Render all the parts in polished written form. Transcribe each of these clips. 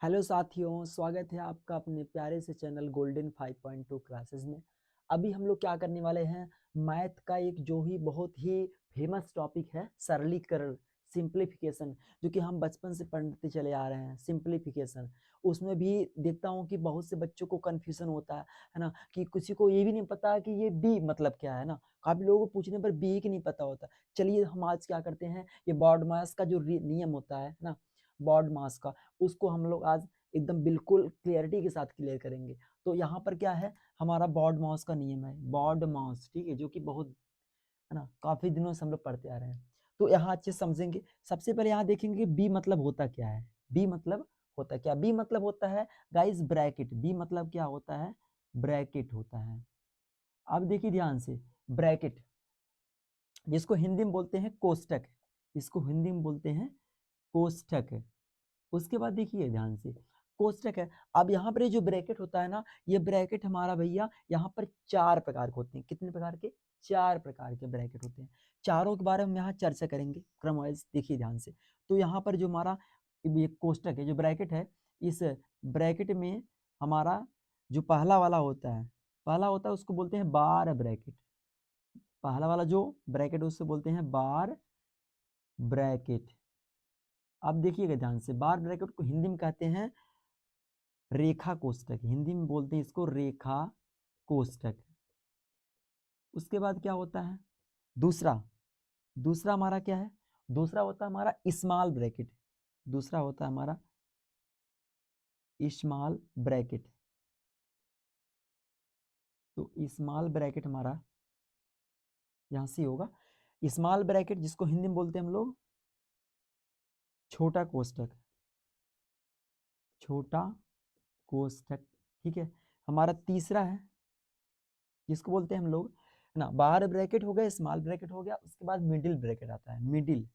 Hello साथियों, स्वागत है आपका अपने प्यारे से चैनल गोल्डन 5.2 क्लासेस में। अभी हम लोग क्या करने वाले हैं, मैथ का एक जो ही बहुत ही फेमस टॉपिक है सरलीकरण, सिंप्लीफिकेशन, जो कि हम बचपन से पढ़ते चले आ रहे हैं। सिंप्लीफिकेशन उसमें भी देखता हूँ कि बहुत से बच्चों को कन्फ्यूजन होता है ना, कि किसी को ये भी नहीं पता कि ये बी मतलब क्या है ना। काफी लोगों को पूछने पर बी की नहीं पता होता। चलिए हम आज क्या करते हैं, ये बॉड मास का जो नियम होता है ना, बॉड मास का, उसको हम लोग आज एकदम बिल्कुल क्लियरिटी के साथ क्लियर करेंगे। तो यहाँ पर क्या है, हमारा बॉड मास का नियम है, बॉड मास, ठीक है, जो कि बहुत है ना, काफी दिनों से हम लोग पढ़ते आ रहे हैं। तो यहाँ अच्छे से समझेंगे। सबसे पहले यहाँ देखेंगे कि बी मतलब होता क्या है। बी मतलब होता क्या, बी मतलब होता है गाइस ब्रैकेट। बी मतलब क्या होता है, ब्रैकेट होता है। अब देखिए ध्यान से, ब्रैकेट जिसको हिंदी में बोलते हैं कोष्टक, इसको हिंदी में बोलते हैं कोष्टक। उसके बाद देखिए ध्यान से, कोष्टक है। अब यहाँ पर जो ब्रैकेट होता है ना, ये ब्रैकेट हमारा भैया यहाँ पर चार प्रकार के होते हैं। कितने प्रकार के, चार प्रकार के ब्रैकेट होते हैं। चारों के बारे में यहाँ चर्चा करेंगे क्रम वाइज, देखिए ध्यान से। तो यहाँ पर जो हमारा ये कोष्टक है, जो ब्रैकेट है, इस ब्रैकेट में हमारा जो पहला वाला होता है, पहला होता है उसको बोलते हैं बार ब्रैकेट। पहला वाला जो ब्रैकेट उससे बोलते हैं बार ब्रैकेट। अब देखिएगा ध्यान से, बार ब्रैकेट को हिंदी में कहते हैं रेखा कोष्टक, हिंदी में बोलते हैं इसको रेखा कोष्टक। उसके बाद क्या होता है, दूसरा, दूसरा हमारा क्या है, दूसरा होता है हमारा स्मॉल ब्रैकेट। दूसरा होता है हमारा स्मॉल ब्रैकेट। तो स्मॉल ब्रैकेट हमारा यहां से होगा स्मॉल ब्रैकेट, जिसको हिंदी में बोलते हैं हम लोग छोटा कोष्टक, छोटा कोष्टक। ठीक है, हमारा तीसरा है जिसको बोलते हैं हम लोग ना, बाहर ब्रैकेट हो गया, स्मॉल ब्रैकेट हो गया, उसके बाद मिडिल ब्रैकेट आता है, मिडिल,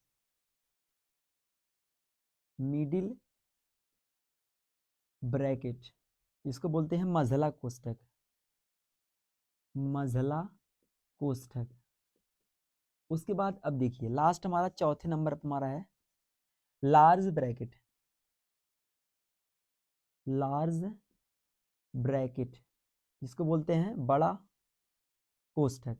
मिडिल ब्रैकेट, इसको बोलते हैं मझला कोष्टक, मझला कोष्टक। उसके बाद अब देखिए लास्ट हमारा चौथे नंबर पर हमारा है लार्ज ब्रैकेट, लार्ज ब्रैकेट, जिसको बोलते हैं बड़ा कोष्टक।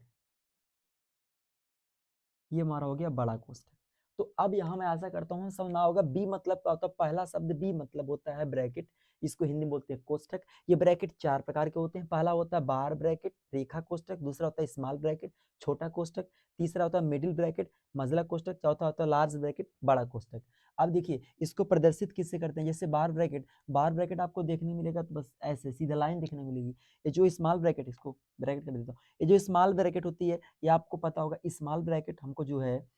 ये हमारा हो गया बड़ा कोष्टक। तो अब यहाँ मैं ऐसा करता हूँ समझना होगा, बी मतलब क्या होता है। पहला शब्द बी मतलब होता है ब्रैकेट, इसको हिंदी में बोलते हैं कोष्टक। ये ब्रैकेट चार प्रकार के होते हैं। पहला होता है बार ब्रैकेट, रेखा कोष्टक। दूसरा होता है स्मॉल ब्रैकेट, छोटा कोष्टक। तीसरा होता है मिडिल ब्रैकेट, मझला कोष्टक। चौथा होता है लार्ज ब्रैकेट, बड़ा कोष्टक। अब देखिए इसको प्रदर्शित किससे करते हैं, जैसे बार ब्रैकेट, बार ब्रैकेट आपको देखने मिलेगा तो बस ऐसे सीधा लाइन देखने मिलेगी। ये जो स्मॉल ब्रैकेट, इसको ब्रैकेट कर देता हूँ, ये जो स्मॉल ब्रैकेट होती है, ये आपको पता होगा, स्मॉल ब्रैकेट हमको जो है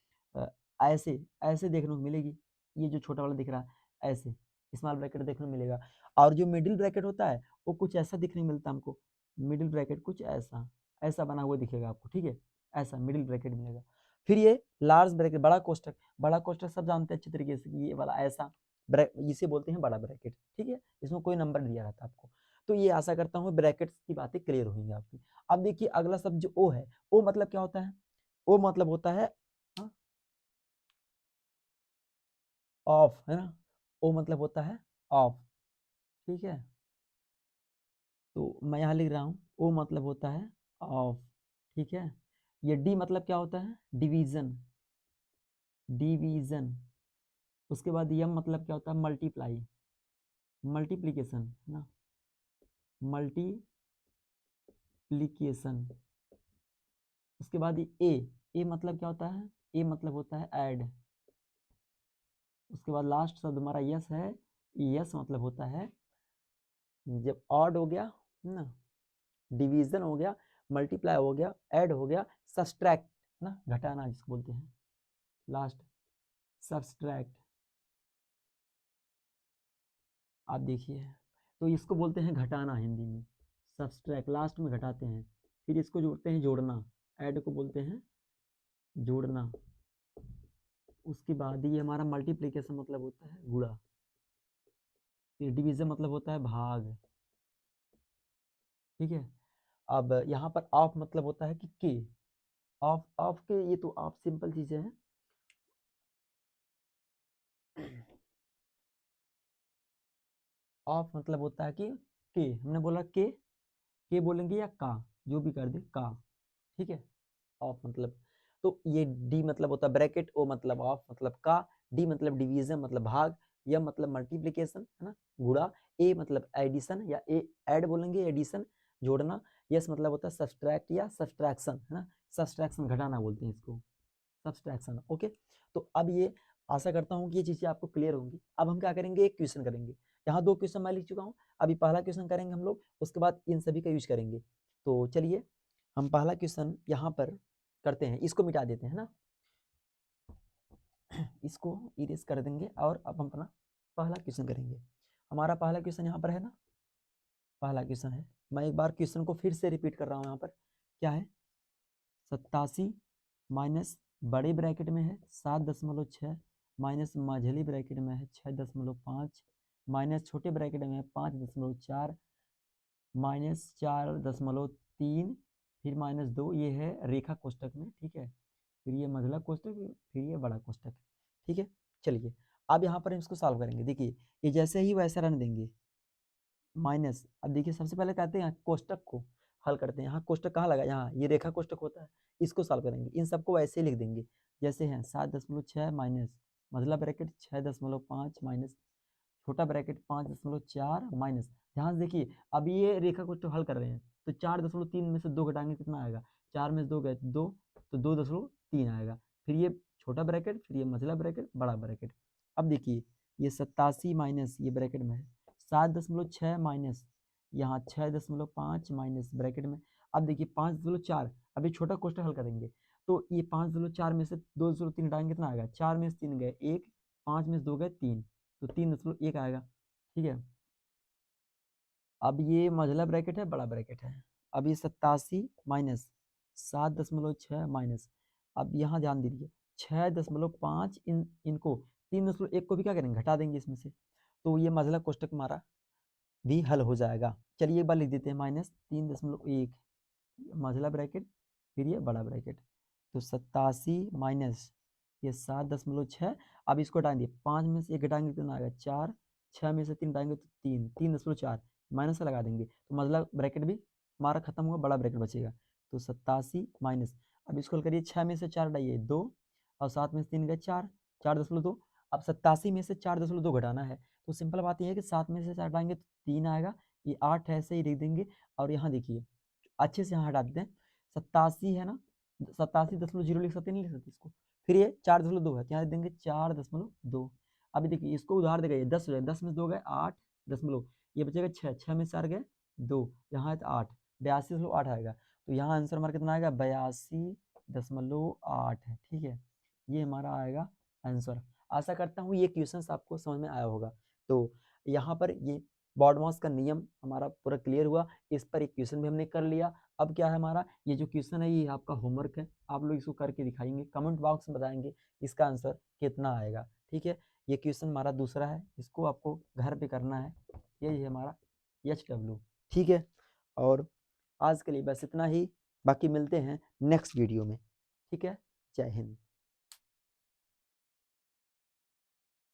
ऐसे ऐसे देखने को मिलेगी। ये जो छोटा वाला दिख रहा है, ऐसे स्मॉल ब्रैकेट देखने को मिलेगा। और जो मिडिल ब्रैकेट होता है वो कुछ ऐसा दिखने मिलता है हमको। मिडिल ब्रैकेट कुछ ऐसा ऐसा बना हुआ दिखेगा आपको, ठीक है, ऐसा मिडिल ब्रैकेट मिलेगा। फिर ये लार्ज ब्रैकेट, बड़ा कोष्टक, बड़ा कोष्टक सब जानते हैं अच्छे तरीके से कि ये वाला ऐसा इसे बोलते हैं बड़ा ब्रैकेट, ठीक है। इसमें कोई नंबर दिया रहता है आपको। तो ये आशा करता हूँ ब्रैकेट्स की बातें क्लियर होंगी आपकी। अब देखिए अगला शब्द जो ओ है, ओ मतलब क्या होता है, ओ मतलब होता है ऑफ, है ना। ओ मतलब होता है ऑफ, ठीक है। तो मैं यहाँ लिख रहा हूँ ओ मतलब होता है ऑफ, ठीक है। ये डी मतलब क्या होता है, डिवीजन, डिवीजन। उसके बाद यम मतलब क्या होता है, मल्टीप्लाई, मल्टीप्लीकेशन, है ना, मल्टीप्लीकेशन। उसके बाद ए मतलब क्या होता है, ए मतलब होता है ऐड। उसके बाद लास्ट शब्द हमारा यस है, यस मतलब होता है जब ऑड हो गया, है ना, डिवीजन हो गया, मल्टीप्लाई हो गया, ऐड हो गया, सब्सट्रैक्ट, ना घटाना जिसको बोलते हैं, लास्ट सब्सट्रैक्ट। आप देखिए, तो इसको बोलते हैं घटाना हिंदी में, सब्सट्रैक्ट, लास्ट में घटाते हैं। फिर इसको जोड़ते हैं जोड़ना, ऐड को बोलते हैं जोड़ना। उसके बाद ये हमारा मल्टीप्लिकेशन मतलब होता है गुणा। फिर डिवीजन मतलब होता है भाग, ठीक है। अब यहाँ पर ऑफ मतलब होता है कि के, ऑफ ऑफ के, ये तो ऑफ सिंपल चीजें हैं। ऑफ मतलब होता है कि के, हमने बोला के बोलेंगे या का, जो भी कर दे का, ठीक है। ऑफ मतलब, तो ये डी मतलब होता है ब्रैकेट, ओ मतलब ऑफ मतलब का, डी मतलब डिवीजन मतलब भाग, यम मतलब मल्टीप्लिकेशन है ना, गुणा, ए मतलब एडिशन या ए ऐड बोलेंगे एडिशन जोड़ना, यस मतलब होता है सब्सट्रैक्ट या सब्सट्रैक्शन है ना, सब्सट्रैक्शन घटाना बोलते हैं इसको, सब्सट्रैक्शन। ओके, तो अब ये आशा करता हूँ कि ये चीज़ें आपको क्लियर होंगी। अब हम क्या करेंगे, एक क्वेश्चन करेंगे, यहाँ 2 क्वेश्चन मैं लिख चुका हूँ, अभी पहला क्वेश्चन करेंगे हम लोग, उसके बाद इन सभी का यूज करेंगे। तो चलिए हम पहला क्वेश्चन यहाँ पर करते हैं, इसको मिटा देते हैं ना, इसको इरेज कर देंगे और अब हम अपना पहला क्वेश्चन करेंगे। हमारा पहला क्वेश्चन यहाँ पर है ना, पहला क्वेश्चन है, मैं एक बार क्वेश्चन को फिर से रिपीट कर रहा हूँ यहाँ पर, क्या है 87 माइनस बड़े ब्रैकेट में है 7.6 माइनस मझली ब्रैकेट में है 6.5 माइनस छोटे ब्रैकेट में है 5.4 माइनस 4.3 फिर -2, ये है रेखा कोष्टक में, ठीक है, फिर ये मझला कोष्टक, फिर ये बड़ा कोष्टक, ठीक है। चलिए अब यहाँ पर हम इसको सॉल्व करेंगे, देखिए ये जैसे ही वैसे रहने देंगे, माइनस, अब देखिए सबसे पहले कहते हैं कोष्टक को हल करते हैं, यहाँ कोष्टक कहाँ लगा, यहाँ ये रेखा कोष्टक होता है, इसको सॉल्व करेंगे, इन सबको वैसे ही लिख देंगे जैसे हैं 7.6 माइनस मझला ब्रैकेट 6.5 माइनस छोटा ब्रैकेट 5.4 माइनस, ध्यान से देखिए अब ये रेखा कोष्टक हल कर रहे हैं, तो 4.3 में से 2 घटाएंगे कितना आएगा, 4 में से 2 गए 2, तो 2.3 आएगा, फिर ये छोटा ब्रैकेट, फिर ये मझला ब्रैकेट, बड़ा ब्रैकेट। अब देखिए ये 87 माइनस ये ब्रैकेट में है 7.6 माइनस यहाँ 6.5 माइनस ब्रैकेट में, अब देखिए 5.4, अभी छोटा कोष्टक हल करेंगे, तो ये 5.4 में से 2.3 घटाएंगे कितना आएगा, 4 में से 3 गए 1, 5 में से 2 गए 3, तो 3.1 आएगा, ठीक है। अब ये मझला ब्रैकेट है, बड़ा ब्रैकेट है, अब ये 87 माइनस 7.6 माइनस, अब यहाँ ध्यान दीजिए 6.5, इनको 3.1 को भी क्या करेंगे, घटा देंगे इसमें से, तो ये मझला कोष्टक हमारा भी हल हो जाएगा। चलिए एक बार लिख देते हैं -3.1 मझला ब्रैकेट, फिर ये बड़ा ब्रैकेट, तो 87 माइनस ये 7.6, अब इसको हटाएंगे 5 में से 1 घटाएंगे कितना आएगा 4, 6 में से 3 घटाएंगे तो 3.4 माइनस से लगा देंगे, तो मझला ब्रैकेट भी हमारा खत्म हुआ, बड़ा ब्रैकेट बचेगा, तो 87 माइनस, अब इसको हल करिए 6 में से 4 हटाइए 2 और 7 में से 3 गए 4, 4.2, अब 87 में से 4.2 घटाना है, तो सिंपल बात यह है कि 7 में से 4 हटाएंगे तो 3 आएगा, ये 8 है, ऐसे ही लिख देंगे, और यहाँ देखिए अच्छे से यहाँ हटा देते हैं, 87 है ना, 87.0 लिख सकते नहीं लिख सकते इसको, फिर ये 4.2 है, यहाँ देंगे 4.2, अभी देखिए इसको उधार देगा, ये 10 हो जाए, 10 में से 2 गए 8 दशमलव, ये बचेगा 6, 6 में से 4 गए 2, यहाँ है तो 8, 82.8 आएगा, तो यहाँ आंसर हमारा कितना आएगा 82.8 है, ठीक है, ये हमारा आएगा आंसर। आशा करता हूँ ये क्वेश्चंस आपको समझ में आया होगा। तो यहाँ पर ये बॉडमास का नियम हमारा पूरा क्लियर हुआ, इस पर एक क्वेश्चन भी हमने कर लिया। अब क्या है हमारा ये जो क्वेश्चन है ये आपका होमवर्क है, आप लोग इसको करके दिखाएंगे, कमेंट बॉक्स में बताएंगे इसका आंसर कितना आएगा, ठीक है। ये क्वेश्चन हमारा दूसरा है, इसको आपको घर पे करना है, ये है हमारा HW, ठीक है। और आज के लिए बस इतना ही, बाकी मिलते हैं नेक्स्ट वीडियो में, ठीक है। जय हिंद।